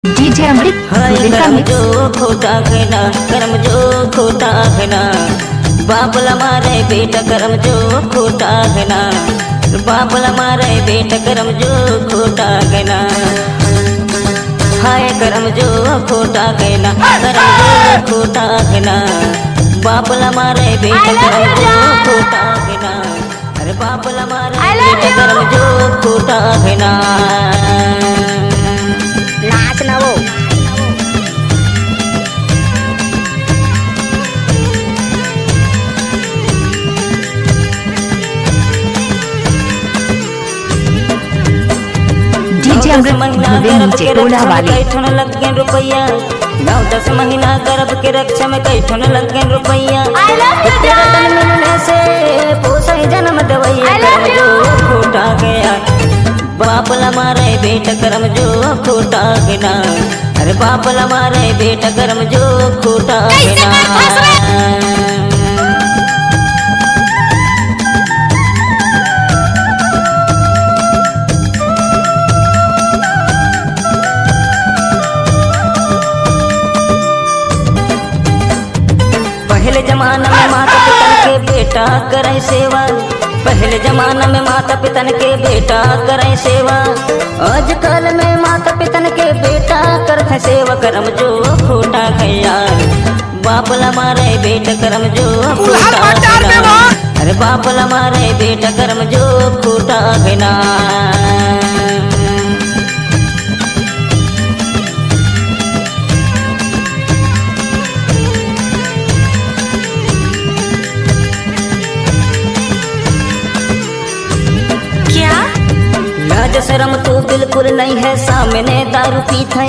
DJ अमृत करम जो खोटा कहना, करम जो खोटा कहना, बाबला मारे बेटा करम जो खोटा कहना, बाबला मारे बेटा करम जो खोटा कहना। हाय करम जो खोटा कहना, करम जो खोटा कहना, बाबला मारे बेटा करम जो खोटा कहना, अरे बाबला मारे बेटा करम जो खोटा कहना। नाच ना वो डीजे अमृत नीचे टोला वाली कैठन लग गए रुपया, 9-10 महीना गर्भ के रक्षा में कैठन लग गए रुपया, तेरा तन मिलने से पोसे जन्म दवैया करम जो खोटा गया, बापला मारे बेटा करम जो खोटा गया, अरे बापला मारे बेटा करम जो खोटा गया। पहले जमाना में माता पिता के बेटा करे सेवा, पहले जमाना में माता पिता के बेटा करे सेवा, आजकल में माता पिता के बेटा करते सेवा करम जो खोटा गया, बापला मारे बेटा करम जो खोटा गया, अरे बापला मारे बेटा करम जो खोटा गया। लाज शर्म तो बिल्कुल नहीं है सामने दारू पीत है,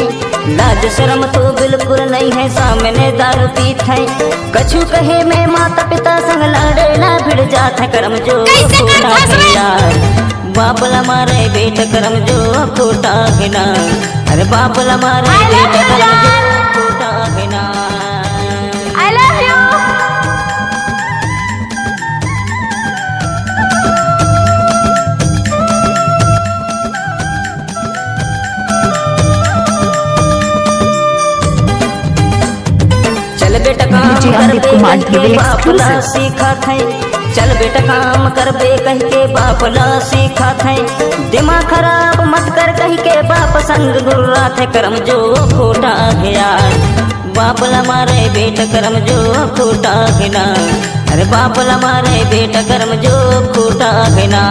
लाज शर्म तो बिल्कुल नहीं है सामने दारू पीत है, कछु कहे मैं माता पिता संग लड़ेला भिड़ जात है करम जो खोटा गया, बापला मारे बेटा करम जो खोटा गया, अरे बापला मारे बेटा करम जो खोटा गया। चल बेटा काम कर बे कह के बापला सीखा थे, चल बेटा काम कर बे कह के बापला सीखा थे, दिमाग खराब मत कर कह के बाप संग गुर्रा थे करम जो खोटा गया, बापला मारे बेटा करम जो खोटा गया, अरे बापला मारे बेटा करम जो खोटा गया।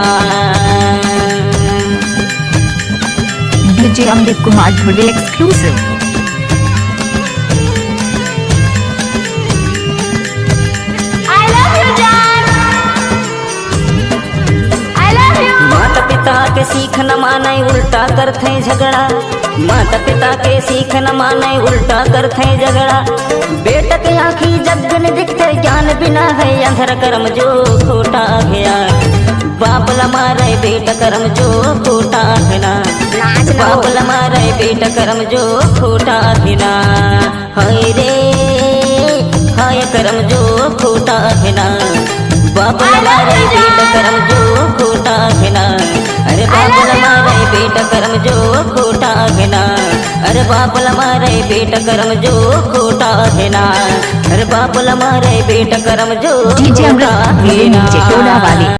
डीजे अमृत कुमार ढोल एक्सक्लूसिव माता पिता के सीख न माने उल्टा करते झगड़ा, माता पिता के सीख न माने उल्टा करते झगड़ा, बेटा के आँखी जब न दिखते ज्ञान बिना है अंधर करम जो खोटा गया, बापला मारे बेटा करम जो खोटा गया, बापला मारे बेटा करम जो खोटा गया। हाय रे हाय करम जो खोटा गया, बापला मारे बेटा करम जो खोटा गया, अरे बापला मारे बेटा करम जो खोटा गया, अरे बापला मारे बेटा करम जो खोटा गया, अरे बापला मारे बेटा करम जो डीजे अमृत नीचे टोला वाली।